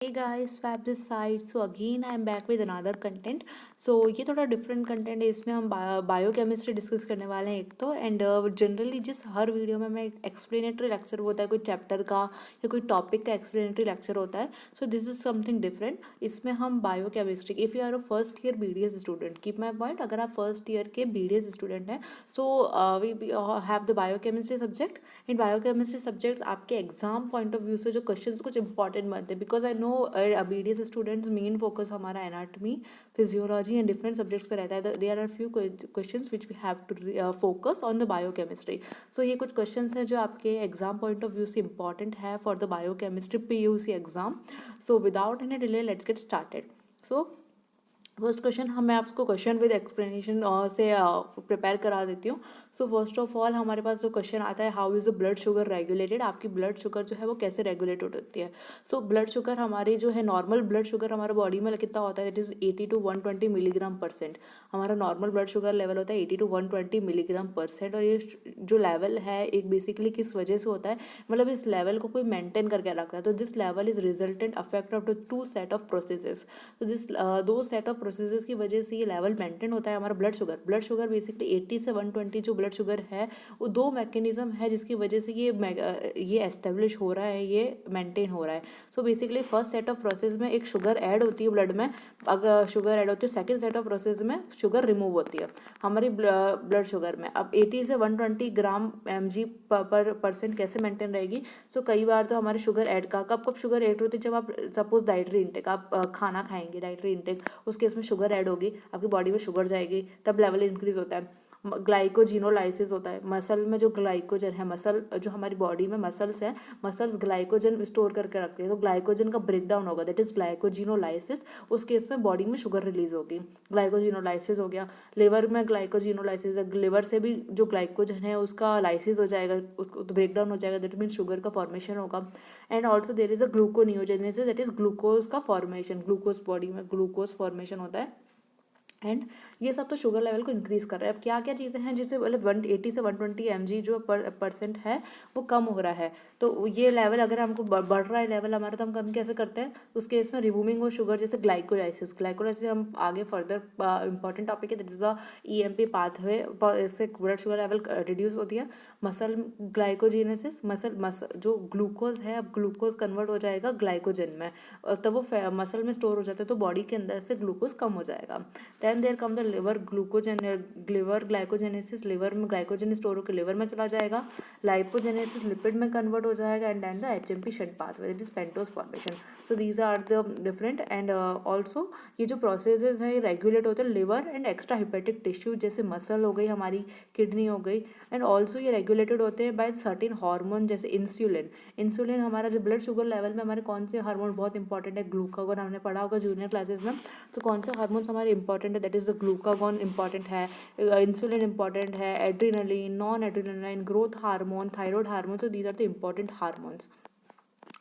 Hey guys, Fab this side. So again I am back with another content. So ये थोड़ा different content है, इसमें हम biochemistry discuss करने वाले हैं एक तो एंड जनरली जिस हर वीडियो में मैं एक्सप्लेनेटरी लेक्चर होता है कोई चैप्टर का या कोई टॉपिक का एक्सप्लेनेटरी लेक्चर होता है. So this is something different. इसमें हम biochemistry, if you are a first year BDS student, keep my point, अगर आप फर्स्ट ईयर के BDS स्टूडेंट हैं so we have the biochemistry subject. In biochemistry subjects आपके exam point of view से जो questions कुछ इंपॉर्टेंट बनते हैं, because I know BDS students main focus हमारा anatomy, physiology and different subjects पे रहता है. There are few questions which we have to focus on the biochemistry. So ये कुछ क्वेश्चंस हैं जो आपके एग्जाम पॉइंट ऑफ व्यू से इंपॉर्टेंट है for the biochemistry PUC exam. So without any delay let's get started. So first question मैं आपको question with explanation से प्रिपेयर करा देती हूँ. सो फर्स्ट ऑफ ऑल हमारे पास जो क्वेश्चन आता है, how is the blood sugar regulated, आपकी ब्लड शुगर जो है वो कैसे रेगुलेटेड होती है. सो ब्लड शुगर हमारी जो है, नॉर्मल ब्लड शुगर हमारे बॉडी में कितना होता है, इट इज़ 80 to 120 मिलीग्राम%. हमारा नॉर्मल ब्लड शुगर लेवल होता है 80 to 120 मिलीग्राम%. और ये जो लेवल है एक बेसिकली किस वजह से होता है, मतलब इस लेवल को कोई मेंटेन करके रखता है. तो this level is resultant affect of the two set of processes. तो दिस दो सेट ऑफ प्रोसेसेस की वजह से ये लेवल मेंटेन होता है हमारा ब्लड शुगर बेसिकली 80 से 120 जो ब्लड शुगर है वो दो मैकेनिज्म है जिसकी वजह से ये एस्टेब्लिश हो रहा है, ये मेंटेन हो रहा है. So basically first set of process में एक शुगर ऐड होती है ब्लड में. अगर शुगर ऐड होती है सेकंड सेट ऑफ प्रोसेस में शुगर रिमूव होती है हमारी ब्लड शुगर में. अब 80 से 120 ग्राम mg पर परसेंट कैसे मेंटेन रहेगी. सो कई बार तो हमारे शुगर ऐड का कब शुगर ऐड होती है, जब आप सपोज डाइटरी इंटेक, आप खाना खाएंगे डाइटरी इंटेक, उस केस में शुगर ऐड होगी, आपकी बॉडी में शुगर जाएगी, तब लेवल इंक्रीज होता है. ग्लाइकोजिनोलाइसिस होता है मसल में, जो ग्लाइकोजन है, मसल जो हमारी बॉडी में मसल्स हैं, मसल्स ग्लाइकोजन स्टोर करके रखते हैं. तो ग्लाइकोजन का ब्रेक डाउन होगा, दैट इज ग्लाइकोजिनोलाइसिस. उस केस में बॉडी में शुगर रिलीज होगी. ग्लाइकोजिनोलाइसिस हो गया. लिवर में ग्लाइकोजिनोलाइसिस, लिवर से भी जो ग्लाइकोजन है उसका लाइसिस हो जाएगा, उसको ब्रेक डाउन हो जाएगा, दैट मीन शुगर का फॉर्मेशन होगा. And also there is a gluconeogenesis, that is glucose का फॉर्मेशन, ग्लूकोज बॉडी में ग्लूकोज फॉर्मेशन होता है. एंड ये सब तो शुगर लेवल को इंक्रीज कर रहा है. अब क्या क्या चीज़ें हैं जिससे मतलब 180 से 120 mg जो परसेंट है वो कम हो रहा है. तो ये लेवल अगर हमको बढ़ रहा है लेवल हमारा, तो हम कम कैसे करते हैं उस केस में, रिमूविंग वो शुगर, जैसे ग्लाइकोलाइसिस हम आगे फर्दर इंपॉर्टेंट टॉपिक है, that is a EMP pathway. इससे ब्लड शुगर लेवल रिड्यूस होती है. मसल ग्लाइकोजेनेसिस, मसल जो ग्लूकोज है अब ग्लूकोज कन्वर्ट हो जाएगा ग्लाइकोजन में, तब वो मसल में स्टोर हो जाता है, तो बॉडी के अंदर से ग्लूकोज कम हो जाएगा. Then there come the liver glycogenesis, liver में ग्लाइकोजन स्टोर होकर लिवर में चला जाएगा. लाइपोजेनेसिस लिपिड में कन्वर्ट हो जाएगा. And then the HMP shunt pathway, that is pentose formation. So these are the different. And also ये जो प्रोसेसेस हैं ये रेगुलेट होते हैं liver and extra hepatic tissue, जैसे मसल हो गई, हमारी किडनी हो गई. एंड ऑल्सो ये रेगुलेटेड होते हैं बाय सर्टेन हार्मोन, जैसे इंसुलिन हमारा जो ब्लड शुगर लेवल में हमारे कौन से हार्मोन बहुत इंपॉर्टेंट है, ग्लूकागोन हमने पढ़ा होगा जूनियर क्लासेस में. तो कौन से हार्मोन्स हमारे इंपॉर्टेंट है, that is the glucagon important है, इंसुलिन इंपॉर्टेंट है, adrenaline, non adrenaline, growth hormone, thyroid hormone. So these are the important hormones.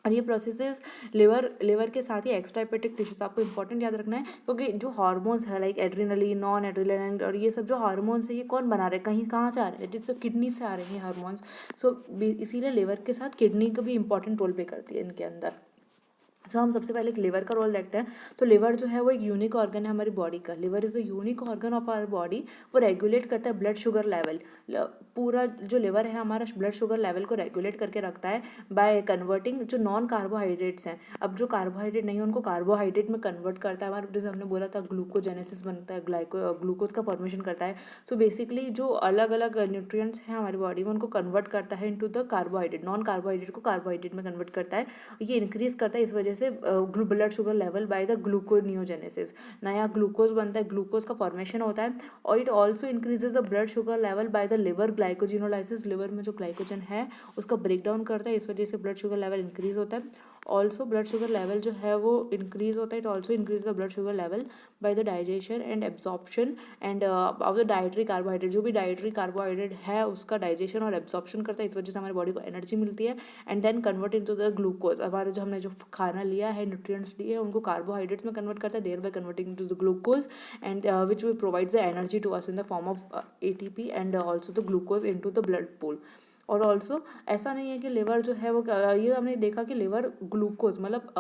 और ये प्रोसेसेस लिवर के साथ ही एक्स्ट्रा हेपेटिक टिश्यूज आपको इंपॉर्टेंट याद रखना है, क्योंकि जो हार्मोन्स है लाइक एड्रीनलिन, नॉन एड्रीनलाइन, और ये सब जो हार्मोन्स है ये कौन बना रहे हैं, कहाँ से आ रहे हैं, जिससे किडनी से आ रहे हैं ये हार्मोन्स. सो इसीलिए लिवर के साथ किडनी का भी इंपॉर्टेंट रोल प्ले करती है इनके अंदर. सो हम सबसे पहले लिवर का रोल देखते हैं. तो लिवर जो है वो एक यूनिक ऑर्गन है हमारी बॉडी का. Liver is the unique organ of our body. वो रेगुलेट करता है ब्लड शुगर लेवल. पूरा जो लिवर है हमारा ब्लड शुगर लेवल को रेगुलेट करके रखता है बाय कन्वर्टिंग जो नॉन कार्बोहाइड्रेट्स हैं. अब जो कार्बोहाइड्रेट नहीं है उनको कार्बोहाइड्रेट में कन्वर्ट करता है हमारा, जैसे हमने बोला था ग्लूकोजेनेसिस बनता है, ग्लूकोज का फॉर्मेशन करता है. सो बेसिकली जो अलग अलग न्यूट्रिएंट्स हैं हमारी बॉडी में उनको कन्वर्ट करता है into the carbohydrate, non carbohydrate को कार्बोहाइड्रेट में कन्वर्ट करता है. ये इंक्रीज करता है इस वजह से blood sugar level by the gluconeogenesis. नया ग्लूकोज बनता है, ग्लूकोज का फॉर्मेशन होता है. और it also increases the blood sugar level by the liver glycogenolysis. Liver में जो ग्लाइकोजन है उसका ब्रेक डाउन करता है, इस वजह से ब्लड शुगर लेवल इंक्रीज होता है. ऑल्सो ब्लड शुगर लेवल जो है वो इंक्रीज होता है. It also increase the blood sugar level by the digestion and absorption end of the dietary carbohydrate. जो भी डाइटरी कार्बोहाइड्रेट है उसका डाइजेशन और एब्जॉर्प्शन करता है, इस वजह से हमारी बॉडी को एनर्जी मिलती है. And then convert into the glucose. हमारे जो हमने जो खाना लिया है, न्यूट्रिएंट्स लिए हैं, उनको कार्बोहाइड्रेट्स में कन्वर्ट करता है, thereby converting into the glucose and which will provides the energy to us in the form of ATP and also the glucose into the blood pool. और ऑल्सो ऐसा नहीं है कि लिवर जो है वो ये हमने देखा कि लिवर ग्लूकोज मतलब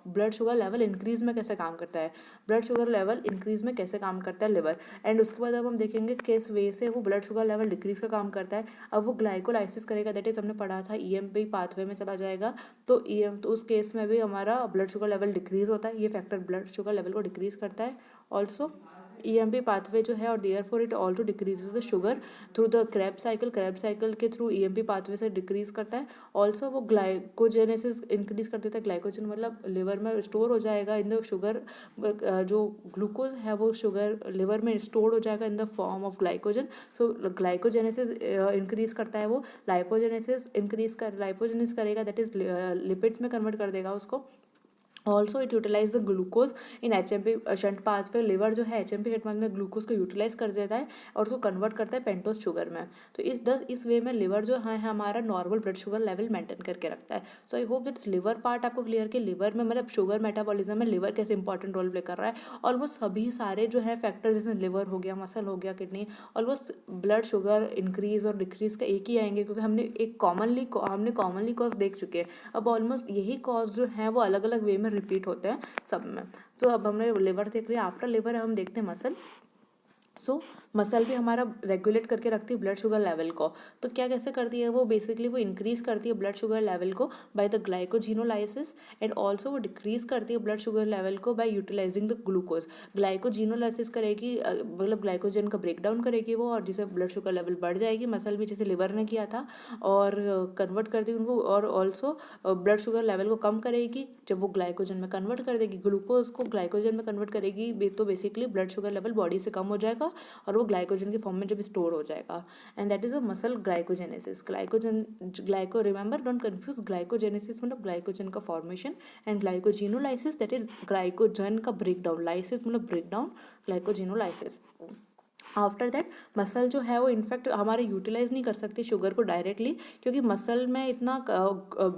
ब्लड शुगर लेवल इंक्रीज में कैसे काम करता है, ब्लड शुगर लेवल इंक्रीज में कैसे काम करता है लिवर। एंड उसके बाद अब हम देखेंगे किस वे से वो ब्लड शुगर लेवल डिक्रीज का काम करता है। अब वो ग्लाइकोलाइसिस करेगा, दैट इज हमने पढ़ा था ईएमपी पाथवे में चला जाएगा, तो तो उस केस में भी हमारा ब्लड शुगर लेवल डिक्रीज होता है, ये फैक्टर ब्लड शुगर लेवल को डिक्रीज करता है। ऑल्सो ईएमपी पाथवे जो है और therefore it also decreases the sugar through the Krebs cycle के थ्रू ईएमपी पाथवे से डिक्रीज करता है। ऑल्सो वो ग्लाइकोजेनेसिस इंक्रीज कर देता है, ग्लाइकोजन मतलब लिवर में स्टोर हो जाएगा इन द शुगर, जो ग्लूकोज है वो शुगर लिवर में स्टोर हो जाएगा in the form of glycogen. So glycogenesis increase करता है, वो लाइपोजेनेसिस करेगा, दैट इज लिपिड्स में कन्वर्ट कर देगा उसको। Also it utilise the glucose in HMP shunt pathway, liver जो है एचएमपी शंट पाथवे में ग्लूकोज को यूटिलाइज कर देता है और उसको कन्वर्ट करता है पेंटोज शुगर में। तो इस वे में लिवर जो है हमारा normal blood sugar level maintain करके रखता है। So I hope that's liver part आपको क्लियर कि लिवर में मतलब शुगर मेटाबॉलिज्म में लिवर कैसे इंपॉर्टेंट रोल प्ले कर रहा है। ऑलमोस्ट सभी सारे जो है फैक्टर जैसे लिवर हो गया, मसल हो गया, kidney, almost blood sugar increase और डिक्रीज का एक ही आएंगे, क्योंकि हमने कॉमनली कॉज देख चुके हैं। अब ऑलमोस्ट यही कॉज जो है वो अलग अलग वे में रिपीट होते हैं सब में। तो अब हमने लिवर देख लिया, आफ्टर लिवर हम देखते हैं मसल। सो मसल भी हमारा रेगुलेट करके रखती है ब्लड शुगर लेवल को। तो क्या कैसे करती है वो, बेसिकली वो इंक्रीज करती है ब्लड शुगर लेवल को by the glycogenolysis, and also वो डिक्रीज करती है ब्लड शुगर लेवल को by utilising the glucose. Glycogenolysis करेगी मतलब ग्लाइकोजन का ब्रेक डाउन करेगी वो, और जिससे ब्लड शुगर लेवल बढ़ जाएगी। मसल भी जैसे लिवर ने किया था, और कन्वर्ट कर दी उनको, और ऑल्सो ब्लड शुगर लेवल को कम करेगी जब वो ग्लाइकोजन में कन्वर्ट कर देगी, ग्लूकोज को ग्लाइकोजन में कन्वर्ट करेगी, तो basically blood sugar level body से कम हो जाएगा और वो ग्लाइकोजन के फॉर्म में जब स्टोर हो जाएगा। And that is a muscle glycogenesis. Remember don't confuse, glycogenesis मतलब ग्लाइकोजन का formation, and glycogenolysis that is glycogen का ब्रेक डाउन, लाइसिस मतलब break down, glycogenolysis. After that muscle जो है वो इनफैक्ट हमारे यूटिलाइज नहीं कर सकती शुगर को डायरेक्टली, क्योंकि मसल में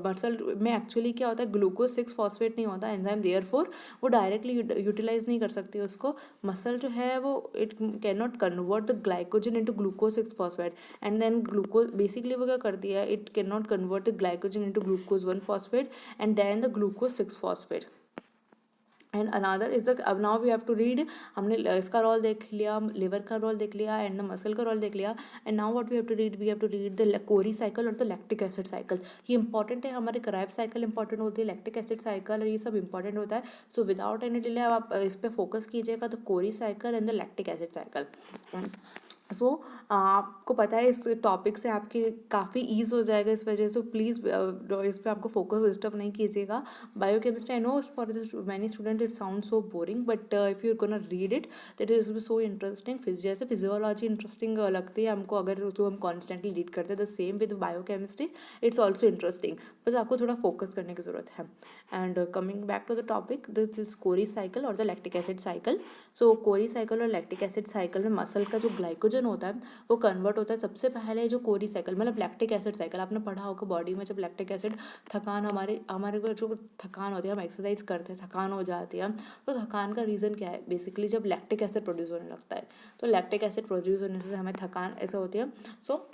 मसल में एक्चुअली क्या होता है, ग्लूकोज 6 फॉस्फेट नहीं होता एंजाइम, देयरफॉर वो डायरेक्टली यूटिलाइज नहीं कर सकती उसको। मसल जो है वो it can not convert the glycogen into glucose 6 phosphate, and then glucose basically वो क्या करती है, it can not convert the glycogen into glucose 1 phosphate and then the glucose 6 phosphate. And another is the, अब now we have to read, हमने इसका role देख लिया, liver का रोल देख लिया, एंड द मसल का रोल देख लिया। And now what we have to read the Cori cycle और द लैक्टिक एसिड साइकिल। ये इंपॉर्टेंट है, हमारे क्राइब साइकिल इंपॉर्टेंट होती है, लैक्टिक एसिड साइकिल और ये सब इंपॉर्टेंट होता है। सो विदाउट एनी डिले आप इस पर फोकस कीजिएगा, the Cori cycle and the lactic acid cycle. So आपको पता है इस टॉपिक से आपके काफ़ी ईज हो जाएगा इस वजह से, प्लीज़ इस पर आपको फोकस डिस्टर्ब नहीं कीजिएगा। Biochemistry I know for this many student it sound so boring, but if you gonna read it that is so interesting. जैसे फिजियोलॉजी इंटरेस्टिंग लगती है हमको अगर उसको हम कॉन्स्टेंटली रीड करते हैं, the same with biochemistry it's also interesting, बस आपको थोड़ा फोकस करने की ज़रूरत है। And coming back to the topic, this is Cori cycle और the lactic acid cycle. So Cori cycle और लैक्टिक एसिड साइकिल में मसल का जो ग्लाइकोजन होता है वो कन्वर्ट होता है सबसे पहले। जो कोरी साइकिल मतलब लैक्टिक एसिड साइकिल आपने पढ़ा होगा, बॉडी में जब लैक्टिक एसिड थकान हमारे को जो थकान होती है, हम एक्सरसाइज करते हैं थकान हो जाती है, तो थकान का रीज़न क्या है, बेसिकली जब लैक्टिक एसिड प्रोड्यूस होने लगता है, तो लैक्टिक एसिड प्रोड्यूस होने से हमें थकान ऐसे होती है। सो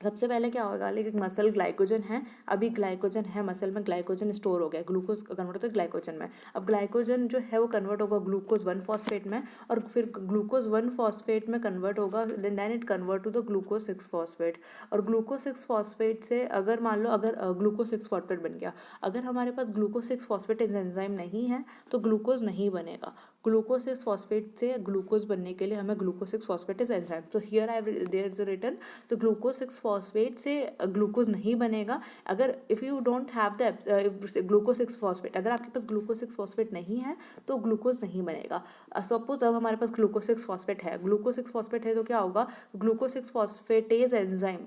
सबसे पहले क्या होगा, लेकिन मसल ग्लाइकोजन है, अभी ग्लाइकोजन है मसल में, ग्लाइकोजन स्टोर हो गया, ग्लूकोज कन्वर्ट होता है ग्लाइकोजन में। अब ग्लाइकोजन जो है वो कन्वर्ट होगा ग्लूकोज 1 फॉस्फेट में, और फिर ग्लूकोज 1 फॉस्फेट में कन्वर्ट होगा, then it convert to the glucose 6 phosphate. और ग्लूकोज 6 फॉस्फेट से अगर मान लो अगर ग्लूकोज 6 फॉस्फेट बन गया, अगर हमारे पास ग्लूकोज 6 फॉस्फेट एंजाइम नहीं है तो ग्लूकोज नहीं बनेगा। ग्लूकोज 6 फॉस्फेट से ग्लूकोज बनने के लिए हमें ग्लूकोज 6 फॉस्फेट इज एंजाइम। तो here I there is written, तो ग्लूकोज 6 फॉस्फेट से ग्लूकोज नहीं बनेगा। अगर if you don't have the glucose 6 phosphate, अगर आपके पास ग्लूकोज 6 फॉस्फेट नहीं है तो ग्लूकोज नहीं बनेगा। सपोज अब हमारे पास ग्लूकोज 6 फॉस्फेट है, ग्लूकोज 6 फॉस्फेट है तो क्या होगा, glucose 6 phosphatase enzyme,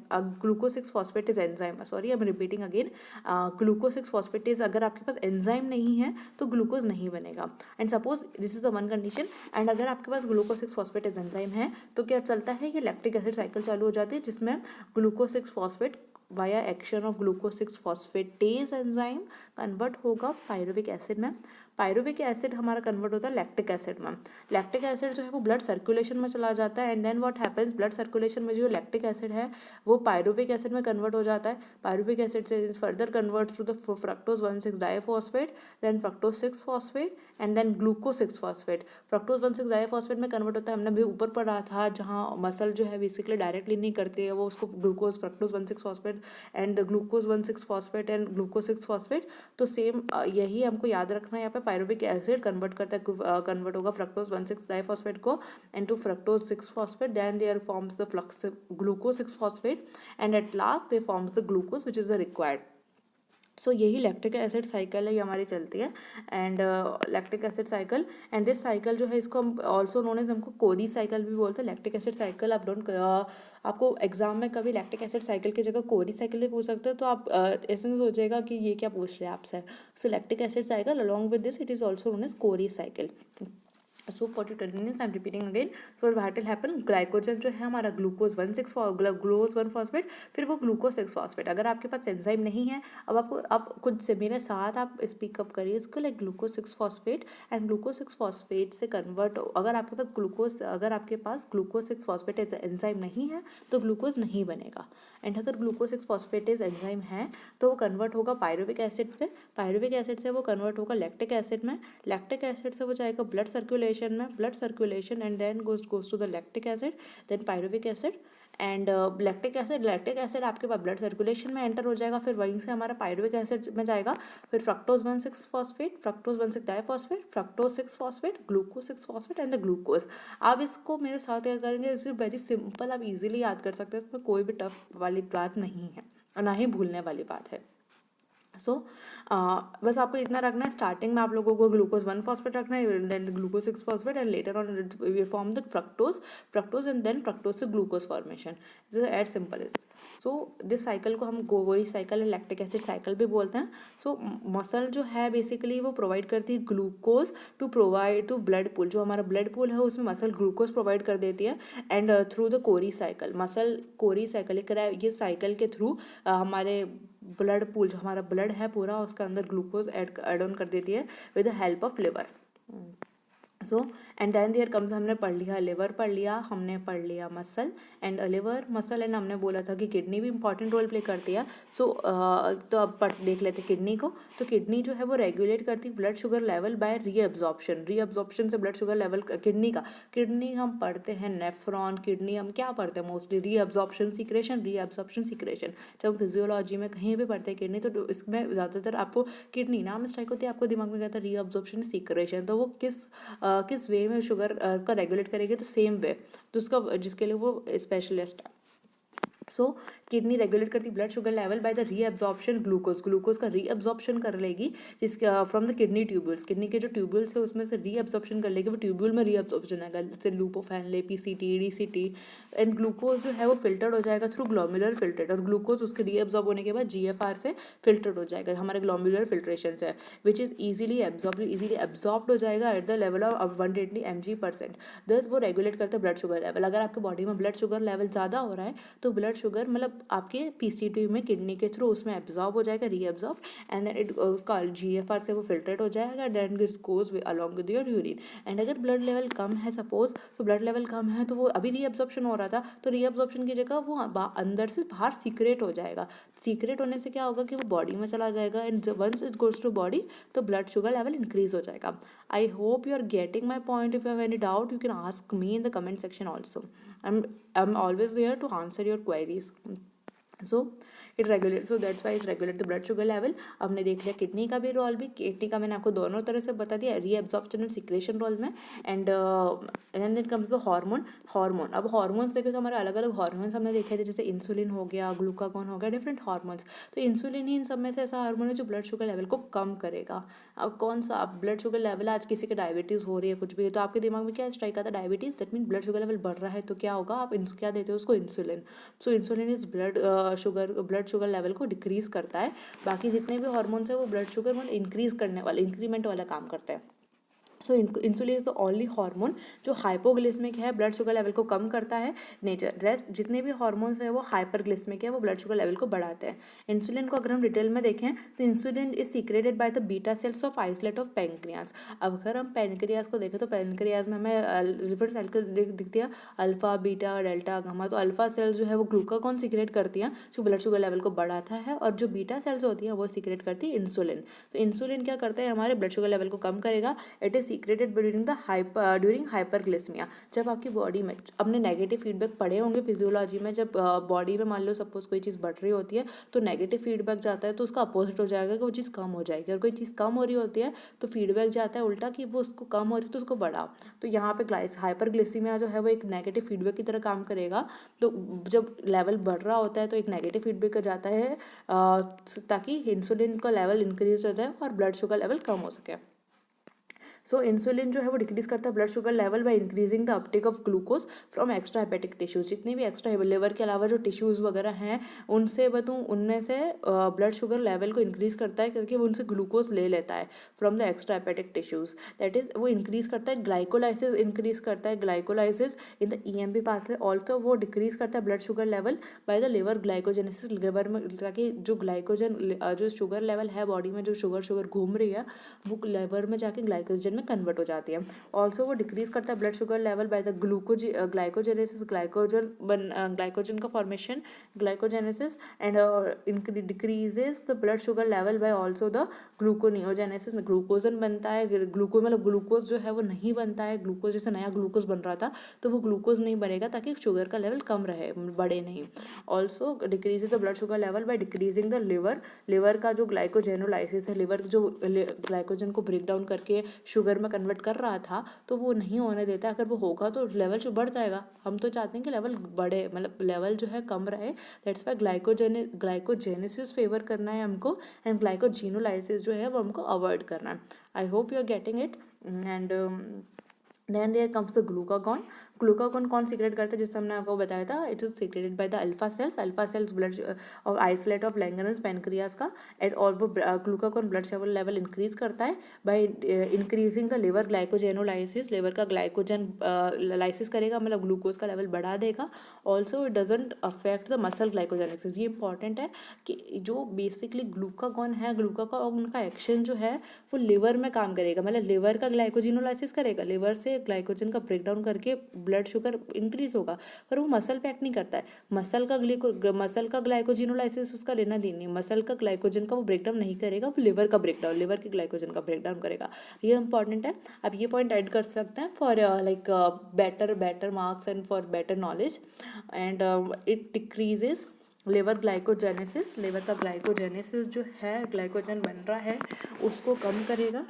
glucose 6 phosphatase enzyme, sorry I am repeating again, glucose 6 phosphatase, अगर आपके पास एंजाइम नहीं है तो ग्लूकोज नहीं बनेगा। And suppose this is the one condition, and अगर आपके पास ग्लूकोज 6 फॉस्फेटेज एंजाइम है तो क्या चलता है, ये लैक्टिक एसिड साइकिल चालू हो जाती है, जिसमें glucose 6 phosphate via action of glucose 6 phosphatase enzyme convert होगा पायरुविक एसिड में, पायरुविक एसिड हमारा कन्वर्ट होता है लैक्टिक एसिड में। लैक्टिक एसिड जो है वो ब्लड सर्कुलेशन में चला जाता है and then what happens, blood circulation में जो लैक्टिक एसिड है वो पायरुविक एसिड में कन्वर्ट हो जाता है। पायरुविक एसिड से further convert to the fructose 1,6 diphosphate, then fructose 6 phosphate and then glucose 6 phosphate. Fructose 1,6 diphosphate में कन्वर्ट होता है, हमने भी ऊपर पढ़ा था, जहाँ मसल जो है बेसिकली डायरेक्टली नहीं करती है वो उसको glucose fructose 1,6 phosphate and glucose 1,6 phosphate and glucose 6 phosphate. तो सेम यही हमको याद रखना है, यहाँ पे पायरुविक एसिड कन्वर्ट करता है, कन्वर्ट होगा फ्रक्टोज 1,6 डाइफॉस्फेट को into fructose 6 phosphate, then there forms the flux glucose 6 phosphate and at last they forms the glucose which is the required. सो यही लैक्टिक एसिड साइकिल है, ये हमारी चलती है and lactic acid cycle and this cycle जो है इसको हम ऑल्सो नोन एज हमको कोरी साइकिल भी बोलते हैं। लैक्टिक एसिड साइकिल आप डोंट आपको एग्जाम में कभी लैक्टिक एसिड साइकिल की जगह कोरी साइकिल भी पूछ सकते हो, तो आप ऐसे सोचेगा कि ये क्या पूछ रहे हैं आपसे। So lactic acid cycle along with this it is also known as Cori cycle. So for to continuous I am repeating again. So what will happen, glycogen जो है हमारा ग्लूकोज 1 फॉस्फेट, फिर वो ग्लूकोज 6 फॉस्फेट। अगर आपके पास enzyme नहीं है, अब आपको आप खुद से मेरे साथ आप स्पीकअप करिए इसको, like glucose 6 phosphate and glucose 6 phosphate से कन्वर्ट, अगर आपके पास ग्लूकोज 6 फॉस्फेट एंजाइम नहीं है तो ग्लूकोज नहीं बनेगा। एंड अगर ग्लूकोज 6 फॉस्फेटेज एंजाइम है तो वो कन्वर्ट होगा पायरुविक एसिड पे, पायरुविक एसिड से वो कन्वर्ट होगा लैक्टिक एसिड में, लैक्टिक एसिड से वो जाएगा ब्लड सर्कुलेशन में, blood circulation and then goes to the lactic acid, then pyruvic acid and lactic acid आपके पास ब्लड सर्कुलेशन में एंटर हो जाएगा, फिर वहीं से हमारा पायरुविक एसिड में जाएगा, फिर fructose 1,6 phosphate, fructose 1,6 diphosphate, fructose 6 phosphate, glucose 6 phosphate and the glucose. आप इसको मेरे साथ याद करेंगे, इट्स वेरी सिंपल, आप इजीली याद कर सकते हैं, इसमें कोई भी टफ वाली बात नहीं है और ना ही भूलने वाली बात है। सो बस आपको इतना रखना है, स्टार्टिंग में आप लोगों को ग्लूकोज 1 फॉस्फेट रखना है, then glucose 6 phosphate and later on we form the fructose and then fructose से glucose formation, this is as simple is. So this cycle को हम गोगोरी साइकिल, लैक्टिक एसिड साइकिल भी बोलते हैं। सो मसल जो है बेसिकली वो प्रोवाइड करती है ग्लूकोज टू ब्लड पूल, जो हमारा ब्लड पूल है उसमें मसल ग्लूकोज प्रोवाइड कर देती है and through the Cori cycle, muscle Cori cycle, ये साइकिल के थ्रू हमारे ब्लड पूल, जो हमारा ब्लड है पूरा, उसके अंदर ग्लूकोज ऐड ऑन कर देती है with the help of liver. So and then there comes, हमने पढ़ लिया लिवर, पढ़ लिया हमने, पढ़ लिया muscle and liver muscle and हमने बोला था कि किडनी भी इंपॉर्टेंट रोल प्ले करती है। सो तो अब देख लेते किडनी को। तो किडनी जो है वो रेगुलेट करती है blood sugar level bye reabsorption से ब्लड शुगर लेवल किडनी हम पढ़ते हैं नेफ्रॉन, किडनी हम क्या पढ़ते हैं मोस्टली रीअब्जॉर्प्शन सीक्रेशन। जब हम फिजियोलॉजी में कहीं भी पढ़ते हैं किडनी, तो इसमें ज़्यादातर आपको किडनी नाम स्ट्राइक होती है, आपको दिमाग में कहता है रीअब्जॉर्प्शन सीक्रेशन, तो वो किस वे में शुगर का रेगुलेट करेगी, तो सेम वे, तो उसका जिसके लिए वो स्पेशलिस्ट है। सो किडनी रेगुलेट करती blood sugar level by the reabsorption glucose का रीअब्जॉर्प्शन कर लेगी, जिसके from the kidney tubules, kidney के जो ट्यूब्यूल्स है उसमें से रीअब्जॉर्प्शन कर लेगी, वो ट्यूब्यूल में रीअब्जॉर्प्शन आएगा, जैसे लूपोफेनले, पीसीटी, डीसीटी एंड ग्लूकोज जो है वो फिल्टर्ड हो जाएगा थ्रू ग्लोमुलर फिल्ट्रेट, और ग्लूकोज उसके रीअब्जॉर्ब होने के बाद जीएफआर से फिल्टर्ड हो जाएगा हमारे ग्लोमुलर फिल्ट्रेशन से, विच इज इजीली एब्जॉर्ब्ड हो जाएगा at the level of 120 mg/%। दस वो रेगुलेट करते हैं ब्लड शुगर लेवल। अगर आपके बॉडी में ब्लड शुगर लेवल ज़्यादा हो रहा है तो ब्लड शुगर मतलब आपके पीसीटी में किडनी के थ्रू उसमें एब्जॉर्ब हो जाएगा, रीअब्जॉर्ब एंड देन इट उसका जीएफआर से वो फिल्ट्रेट हो जाएगा, then it's goes along with your urine. And अगर ब्लड लेवल कम है सपोज, तो ब्लड लेवल कम है तो वो अभी रीअब्जॉर्प्शन हो रहा था, तो रीअब्जॉर्प्शन की जगह वो अंदर से बाहर सीक्रेट हो जाएगा। सीक्रेट होने से क्या होगा कि वो बॉडी में चला जाएगा and once it goes to body तो ब्लड शुगर लेवल इंक्रीज हो जाएगा। I hope you are getting my point. If you have any doubt you can ask me in the comment section also. I'm always there to answer your queries. So it regulates, so that's why it's regulate the blood sugar level. हमने देख लिया kidney का भी role, भी kidney का मैंने आपको दोनों तरह से बता दिया, रीअब्जॉर्प्शन एंड सिक्रेशन रोल में। And then comes the hormone. अब हार्मोन्स देखे तो हमारे अलग अलग हार्मोन्स हमने देखे थे, जैसे इंसुलिन हो गया, ग्लूकागॉन हो गया, डिफरेंट हार्मोन्स। तो इंसुलिन ही इन सब में से ऐसा हार्मोन है जो ब्लड शुगर लेवल को कम करेगा। अब कौन सा, आप ब्लड शुगर लेवल, आज किसी के डायबिटीज़ हो रही है कुछ भी, तो आपके दिमाग में क्या स्ट्राइक आता है, diabetes, that mean blood sugar level बढ़ रहा है, तो क्या होगा, आप क्या देते हो उसको, insulin. So insulin is blood sugar level को डिक्रीज करता है। बाकी जितने भी हार्मोन्स है वो ब्लड शुगर इंक्रीज करने वाले, इंक्रीमेंट वाला काम करता है। So insulin is the only hormone जो हाइपोग्लिसमिक है, ब्लड शुगर लेवल को कम करता है नेचर। रेस्ट जितने भी हार्मोन्स हैं वो हाइपरग्लिसमिक है, वो ब्लड शुगर लेवल को बढ़ाते हैं। इंसुलिन को अगर हम डिटेल में देखें तो insulin is secreted by the beta cells of islet of pancreas. अब अगर हम पैनक्रियाज को देखें तो पैनक्रियाज में हमें डिफरेंट सेल को दिखती है, अल्फा बीटा डेल्टा गामा। तो अल्फा सेल्स जो है वो ग्लूकागॉन सीक्रेट करती हैं जो ब्लड शुगर लेवल को बढ़ाता है, और जो बीटा सेल्स होती हैं वो सीक्रेट करती है इंसुलिन। तो इंसुलिन क्या करता है, हमारे ब्लड शुगर लेवल को कम करेगा। It is secreted during hyperglycaemia. जब आपकी बॉडी में अपने नेगेटिव फीडबैक पढ़े होंगे फिजियोलॉजी में, जब बॉडी में मान लो सपोज कोई चीज़ बढ़ रही होती है तो नेगेटिव फीडबैक जाता है तो उसका अपोजिट हो जाएगा कि वो चीज़ कम हो जाएगी, और कोई चीज़ कम हो रही होती है तो फीडबैक जाता है उल्टा कि वो उसको कम हो रही है तो उसको बढ़ाओ। तो यहाँ पे हाइपरग्लिसीमिया जो है वो एक नेगेटिव फीडबैक की तरह काम करेगा। तो जब लेवल बढ़ रहा होता है तो एक नेगेटिव फीडबैक जाता है ताकि इंसुलिन का लेवल इंक्रीज होता है और ब्लड शुगर लेवल कम हो सके। सो इंसुलिन जो है वो डिक्रीज करता है blood sugar level bye increasing the Uptake of glucose from extra hepatic tissues. जितने भी एक्स्ट्रा लिवर के अलावा जो टिश्यूज़ वगैरह हैं उनसे उनमें से ब्लड शुगर लेवल को इंक्रीज करता है क्योंकि वो उनसे ग्लूकोज ले लेता है from the extra hepatic tissues. That is वो इंक्रीज करता है ग्लाइकोलाइसिस, इंक्रीज करता है glycolysis in the EMP pathway. Also वो डिक्रीज करता है blood sugar level by the liver glycogenesis, liver में, ताकि जो ग्लाइकोजन जो शुगर लेवल है बॉडी में, जो शुगर घूम रही है वो लिवर में जाके ग्लाइकोजन में कन्वर्ट हो जाती है। ऑल्सो वो डिक्रीज करता है blood sugar level by the glycogenesis, glycogen का formation, glycogenesis, and decreases the blood sugar level by also the gluconeogenesis. Glycogen बनता है, ग्लूकोज जो है वो नहीं बनता है, ग्लूकोज जैसे नया ग्लूकोज बन रहा था तो वो ग्लूकोज नहीं बनेगा ताकि शुगर का लेवल कम रहे, बढ़े नहीं। Also decreases the blood sugar level by decreasing the liver का जो ग्लाइकोजेनोलाइसिस है, लिवर जो ग्लाइकोजन को ब्रेक डाउन करके शुगर में कन्वर्ट कर रहा था तो वो नहीं होने देता। अगर वो होगा तो लेवल जो बढ़ जाएगा। हम तो चाहते हैं कि लेवल बढ़े, मतलब लेवल जो है कम रहे। दैट्स वाई ग्लाइकोजेनेसिस फेवर करना है हमको, एंड ग्लाइकोजीनोलाइसिस जो है वो हमको अवॉइड करना है। I hope you are getting it. And then there comes the glucagon. Glucagon कौन सीक्रेट करता है, जिससे हमने आपको बताया था, it is secreted by the alpha cells blood और आइसोलेट ऑफ लैंगरहंस पैनक्रियाज का। एंड और वो glucagon blood sugar level increase करता है by increasing the liver glycogenolysis. Liver का ग्लाइकोजन लाइसिस करेगा, मतलब ग्लूकोज का लेवल बढ़ा देगा। Also it doesn't affect the muscle glycogenesis. ये इंपॉर्टेंट है कि जो बेसिकली ग्लूकागॉन है, ग्लूकागॉन का एक्शन जो है वो लिवर में काम करेगा, मतलब लिवर का ग्लाइकोजिनोलाइसिस करेगा, लिवर से ग्लाइकोजन का ब्रेक डाउन करके ब्लड शुगर इंक्रीज होगा, पर वो मसल पे एक्ट नहीं करता है। मसल का ग्लाइकोजिनोलाइसिस उसका लेना देना नहीं, मसल का ग्लाइकोजन का वो ब्रेक डाउन नहीं करेगा, वो लिवर का ब्रेक डाउन, लिवर के ग्लाइकोजन का ब्रेक डाउन करेगा। ये इंपॉर्टेंट है। आप ये पॉइंट ऐड कर सकते हैं for like better marks and for better knowledge. And it decreases liver glycogenesis. Liver का ग्लाइकोजेनेसिस जो है, ग्लाइकोजन बन रहा है उसको कम करेगा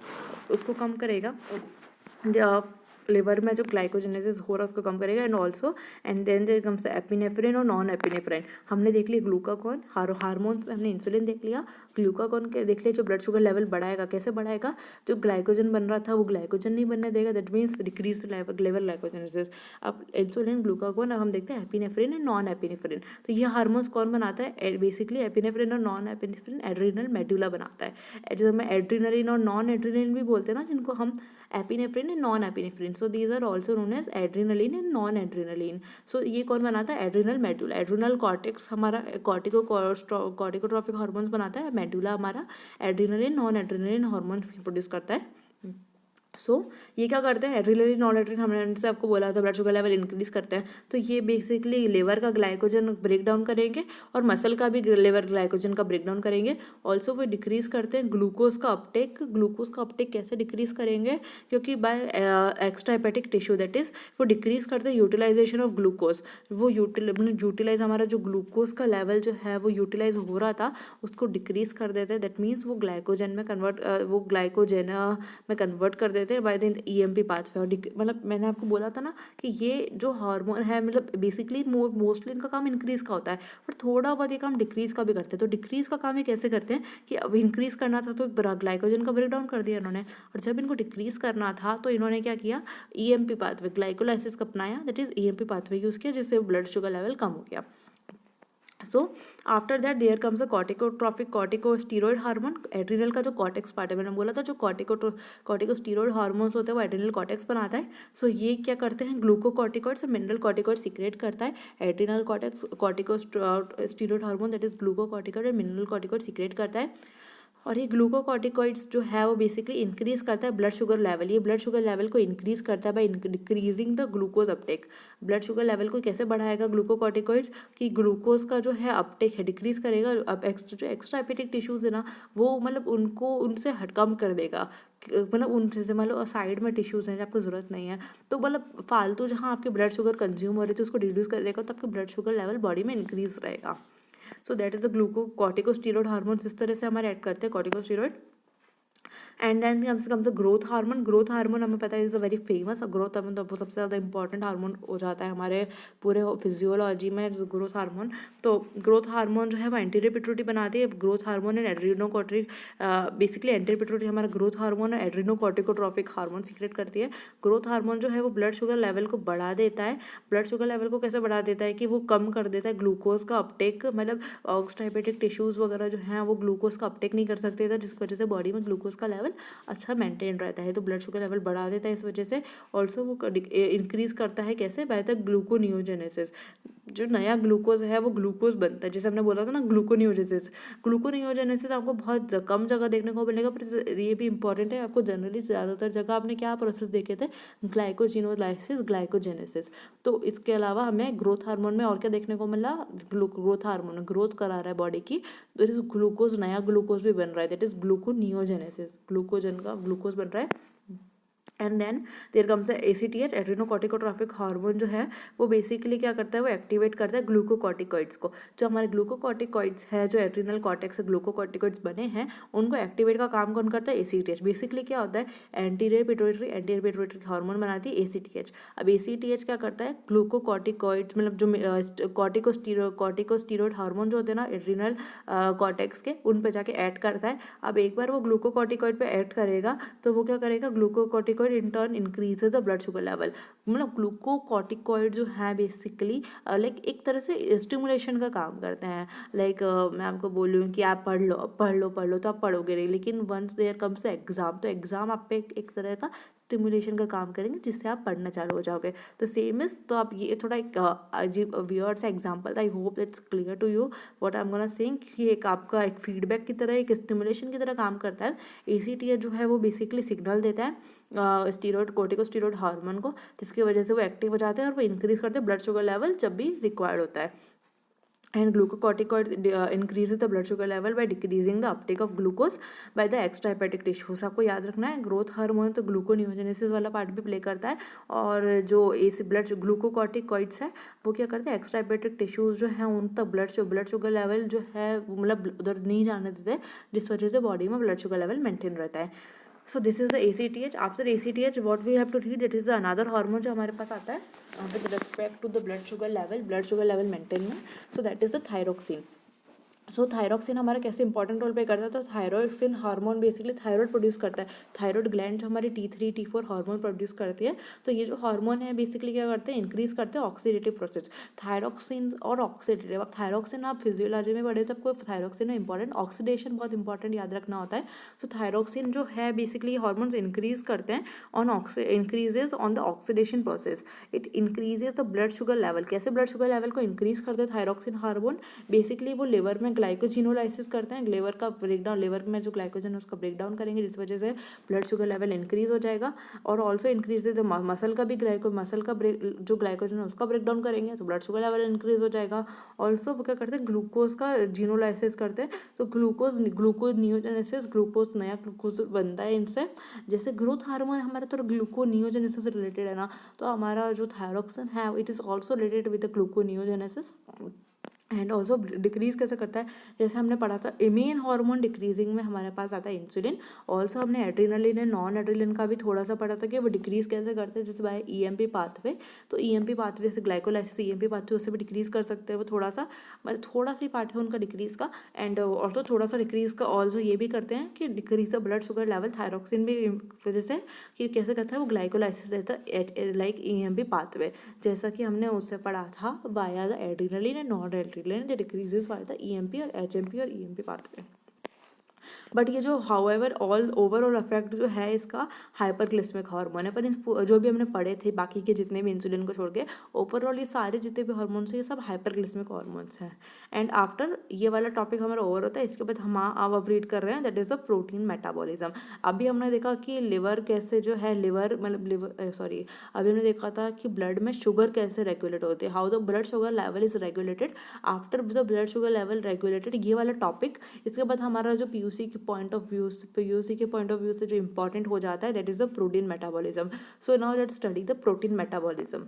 लिवर में जो ग्लाइकोजेनेसिस हो रहा है उसको कम करेगा। And then there comes epinephrine और नॉन एपिनेफ्रिन। हमने देख लिया ग्लूकागॉन, हार्मोन्स हमने इंसुलिन देख लिया, ग्लूकागॉन के देख लिया जो ब्लड शुगर लेवल बढ़ाएगा। कैसे बढ़ाएगा, जो ग्लाइकोजन बन रहा था वो ग्लाइकोजन नहीं बनने देगा, that means decrease liver glycogenesis. अब इंसुलिन, ग्लूकागॉन, अब हम देखते हैं एपिनेफ्रिन एंड नॉन एपिनेफ्रिन। तो ये हार्मोन्स कौन बनाता है, बेसिकली एपिनेफ्रिन और नॉन एपिनेफ्रिन एड्रिनल मेडुला बनाता है। जो हमें एड्रिनलिन और नॉन एड्रिनलिन भी बोलते हैं ना, जिनको हम epinephrine and non epinephrine, so these are also known as adrenaline and non adrenaline. So ये कौन बनाता है, एड्रिनल मेडुला। एड्रिनल कॉर्टेक्स हमारा कॉर्टिकोट्रॉफिक हार्मोन्स बनाता है, मेडुला हमारा adrenaline non adrenaline hormone produce करता है। सो ये क्या करते हैं, एड्रिनलिन नॉन एड्रिनलिन, हमने से आपको बोला था ब्लड शुगर लेवल इंक्रीज करते हैं। तो ये बेसिकली लिवर का ग्लाइकोजन ब्रेक डाउन करेंगे और मसल का भी लिवर ग्लाइकोजन का ब्रेक डाउन करेंगे। ऑल्सो वो डिक्रीज करते हैं ग्लूकोज का अपटेक कैसे डिक्रीज करेंगे, क्योंकि by extra hepatic tissue, that is वो डिक्रीज करते हैं यूटिलाइजेशन ऑफ ग्लूकोज। वो यूटिलाइज हमारा जो ग्लूकोज का लेवल जो है वो यूटिलाइज हो रहा था उसको डिक्रीज कर देते हैं। दैट मीन्स वो ग्लाइकोजन में कन्वर्ट कर देते हैं बाय द ईएमपी पाथवे। मतलब मैंने आपको बोला था ना कि ये जो हार्मोन है, मतलब बेसिकली मोस्टली इनका काम इंक्रीज का होता है, पर थोड़ा बहुत ये काम डिक्रीज का भी करते हैं। तो डिक्रीज का काम ये कैसे करते हैं कि अब इंक्रीज करना था तो ग्लाइकोजन का ब्रेक डाउन कर दिया इन्होंने, और जब इनको डिक्रीज करना था तो इन्होंने क्या किया, ईएमपी पाथवे, ग्लाइकोलाइसिस का अपनाया, that is EMP pathway use किया, जिससे ब्लड शुगर लेवल कम हो गया। So after that there comes a corticotrophic corticosteroid hormone. Adrenal का जो कॉर्टेक्स पार्ट है, मैंने बोला था जो कॉर्टिकोस्टीरॉइड हार्मोन्स होते हैं वो एड्रिनल कॉर्टेक्स बनाता है। सो ये क्या करते हैं, ग्लूकोकॉर्टिकॉइड्स और मिनरल कॉर्टिकॉइड सीक्रेट करता है। Adrenal cortex corticosteroid hormone that is glucocorticoid और मिनरल कॉर्टिकॉइड सीक्रेट करता है। और ये ग्लूकोकॉर्टिकॉइड्स जो है वो बेसिकली इंक्रीज करता है ब्लड शुगर लेवल। ये ब्लड शुगर लेवल को इंक्रीज करता है by decreasing the glucose Uptake. Blood sugar level को कैसे बढ़ाएगा ग्लूकोकॉर्टिकॉइड्स, कि ग्लूकोज का जो है अपटेक है डिक्रीज करेगा। अब एक्स्ट्रा हेपेटिक टिश्यूज है ना, वो मतलब उनको उनसे कम कर देगा। मतलब उन जैसे मान लो साइड में टिश्यूज हैं आपको जरूरत नहीं है, तो मतलब फालतू जहाँ आपके ब्लड शुगर कंज्यूम हो रही थी उसको रिड्यूस कर देगा, तो आपका ब्लड शुगर लेवल बॉडी में इंक्रीज रहेगा। So that is the corticosteroid hormones इस तरह से हमारे ऐड करते हैं कॉर्टिकोस्टीरॉइड। एंड देन कम से ग्रोथ हार्मोन। ग्रोथ हार्मोन हमें पता है is a very famous. Growth hormone तो सबसे ज़्यादा इंपॉर्टेंट हार्मोन हो जाता है हमारे पूरे फिजियोलॉजी में ग्रोथ हार्मोन। तो ग्रोथ हार्मोन जो है वो एंटीरियर पिट्यूटरी बनाती है। Growth hormone and adrenocortic basically anterior pituitary हमारा ग्रोथ हार्मोन और एड्रीनोकॉर्टिकोट्रॉफिक हार्मोन सीक्रेट करती है। ग्रोथ हार्मोन जो है वो ब्लड शुगर लेवल को बढ़ा देता है। ब्लड शुगर लेवल को कैसे बढ़ा देता है, कि वो कम कर देता है ग्लूकोज का अपटेक। मतलब ऑक्सडाइबेटिक टिश्यूज वगैरह जो हैं वो ग्लूकोज का अपटेक नहीं कर सकते थे, जिसकी वजह से बॉडी में ग्लूकोज का लेवल अच्छा मेंटेन रहता है। तो ब्लड शुगर लेवल बढ़ा देता है इस वजह से। ऑल्सो वो इंक्रीज करता है कैसे, बाय द ग्लूकोनियोजेनेसिस। जो नया ग्लूकोज है वो ग्लूकोज बनता है, जैसे हमने बोला था ना ग्लूकोनियोजेनेसिस। ग्लूकोनियोजेनेसिस आपको बहुत कम जगह देखने को मिलेगा, पर ये भी इंपॉर्टेंट है। आपको जनरली ज़्यादातर जगह आपने क्या प्रोसेस देखे थे, ग्लाइकोजिनोलाइसिस, ग्लाइकोजेनेसिस। तो इसके अलावा हमें ग्रोथ हार्मोन में और क्या देखने को मिला, ग्रोथ हार्मोन ग्रोथ करा रहा है बॉडी की, तो इस ग्लूकोज नया ग्लूकोज भी बन रहा है, दैट इज ग्लूकोनियोजेनेसिस। ग्लूकोजन का ग्लूकोज बन रहा है। And then there comes ACTH, adrenocorticotrophic hormone जो है वो बेसिकली क्या करता है, वो एक्टिवेट करता है ग्लूकोकॉर्टिकॉइड्स को। जो हमारे ग्लूकोकॉर्टिकॉइड्स है, जो एड्रीनल कॉर्टेक्स से ग्लूकोकॉर्टिकॉइड्स बने हैं, उनको एक्टिवेट का काम कौन करता है, ACTH। बेसिकली क्या होता है, एंटीरियर पिट्यूटरी हार्मोन बनाती है ACTH। अब ACTH क्या करता है, ग्लूकोकॉर्टिकॉइड्स मतलब जो कॉर्टिकोस्टीरॉइड हार्मोन जो होते हैं ना एड्रीनल कॉर्टेक्स के, उन पे जाके ऐड करता है। अब एक बार वो ग्लूकोकॉर्टिकॉइड पे ऐड करेगा तो वो क्या करेगा, glucocorticoid in turn increases the blood sugar level. मतलब ग्लूकोकॉर्टिकॉइड जो है बेसिकली लाइक एक तरह से स्टिमुलेशन का काम करते हैं। लाइक मैं आपको बोलूँ कि आप पढ़ लो तो आप पढ़ोगे नहीं, लेकिन once there comes the exam, तो एग्जाम आप पे एक तरह का स्टिमुलेशन का काम करेंगे, जिससे आप पढ़ना चालू हो जाओगे। तो सेम इज, तो आप ये थोड़ा एक अजीब वियर्ड सा एग्जाम्पल था, I hope it's clear to you what I am gonna saying, कि एक आपका एक फीडबैक की तरह, एक स्टिमुलेशन की तरह काम करता है। ACTH जो है वो बेसिकली सिग्नल देता है कॉर्टिकोस्टीरॉइड हार्मोन को, जिसकी वजह से वो एक्टिव हो जाते हैं और वो इंक्रीज करते हैं ब्लड शुगर लेवल जब भी रिक्वायर्ड होता है। And glucocorticoid increases the blood sugar level by decreasing the Uptake of glucose by the extra hepatic tissues. आपको याद रखना है, ग्रोथ हार्मोन तो ग्लूकोनियोजेनेसिस वाला पार्ट भी प्ले करता है, और जो एसी ब्लड ग्लूकोकॉर्टिकॉइड्स है वो क्या करते हैं, एक्स्ट्रा हेपेटिक टिश्यूज जो है उन तक ब्लड शुगर लेवल जो है मतलब उधर नहीं जाने देते, जिस वजह से बॉडी में ब्लड शुगर लेवल मेंटेन रहता है। So this is the ACTH। After ACTH what we have to read, that is the another hormone जो हमारे पास आता है with respect to the blood sugar level maintain में। So that is the thyroxine. So thyroxine हमारा कैसे important role play करता है, तो thyroxine hormone basically thyroid produce करता है। थायराइड ग्लैंड जो हमारी T3 T4 हार्मोन प्रोड्यूस करती है। तो ये जो हार्मोन है बेसिकली क्या करते हैं, इंक्रीज करते हैं ऑक्सीडेटिव प्रोसेस। थायरोक्सिन और ऑक्सीडेटिव, अब थायरोक्सिन आप फिजियोलॉजी में पढ़े तो आपको थायरोक्सिन में इंपॉर्टेंट ऑक्सीडेशन बहुत इंपॉर्टेंट याद रखना होता है। तो थायरोक्सिन जो है बेसिकली हार्मोन्स इंक्रीज करते हैं increases on the oxidation process. It increases the blood sugar level. कैसे ब्लड शुगर लेवल को इंक्रीज करते हैं थायरोक्सिन हार्मोन, बेसिकली वो लिवर में ग्लाइकोजिनोलाइसिस करते हैं, लिवर का ब्रेकडाउन, लिवर में जो ग्लाइकोजन है उसका ब्रेकडाउन करेंगे, जिस वजह से ब्लड शुगर लेवल इंक्रीज हो जाएगा। और ऑल्सो इंक्रीज द मसल का भी जो ग्लाइकोजन है उसका ब्रेकडाउन करेंगे, तो ब्लड शुगर लेवल इंक्रीज हो जाएगा। ऑल्सो वो क्या करते हैं, ग्लूकोज का जिनोलाइसिस करते हैं, तो ग्लूकोनियोजेनेसिस, ग्लूकोज नया ग्लूकोज बनता है इनसे। जैसे ग्रोथ हार्मोन हमारा तो ग्लूकोनियोजेनेसिस से रिलेटेड है ना, तो हमारा जो थायरोक्सिन है it is also related with the gluconeogenesis. And also decrease कैसे करता है, जैसे हमने पढ़ा था मेन हार्मोन डिक्रीजिंग में हमारे पास आता है इंसुलिन। ऑल्सो हमने एड्रीनलिन एंड नॉन एड्रीनलिन का भी थोड़ा सा पढ़ा था कि वो डिक्रीज कैसे करते हैं, जैसे बाय EMP पाथवे। तो EMP पाथवे से ग्लाइकोलाइसिस EMP पाथवे उससे भी डिक्रीज कर सकते हैं वो थोड़ा सा, मतलब थोड़ा सा ही पार्ट है उनका डिक्रीज का। एंड ऑल्सो थोड़ा सा डिक्रीज का ऑल्सो ये भी करते हैं कि decrease the blood sugar level, thyroxine भी वजह से कि कैसे करता है वो ग्लाइकोलाइसिस देता है लाइक EMP पाथवे, जैसा कि हमने उससे पढ़ा था by the adrenaline and non adrenaline. Acetylene that decreases by the EMP और एचएमपी और ईएमपी पाथवे। बट ये जो हाउएवर ऑल ओवरऑल इफेक्ट जो है इसका हाइपरग्लिसमिक हार्मोन है, पर जो भी हमने पढ़े थे बाकी के जितने भी इंसुलिन को छोड़ के, ओवरऑल ये सारे जितने भी हार्मोन्स हैं ये सब हाइपरग्लिसमिक हार्मोन्स हैं। एंड आफ्टर ये वाला टॉपिक हमारा ओवर होता है, इसके बाद हम अब रीड कर रहे हैं that is the protein metabolism. अभी हमने देखा कि लिवर कैसे जो है लिवर मतलब लिवर सॉरी अभी हमने देखा था कि ब्लड में शुगर कैसे रेगुलेट होती है, how the blood sugar level is regulated. After the blood sugar level regulated ये वाला टॉपिक, इसके बाद हमारा जो पीयूसी के पॉइंट ऑफ व्यू से जो इंपॉर्टेंट हो जाता है that is the protein metabolism. So now let's study the protein metabolism.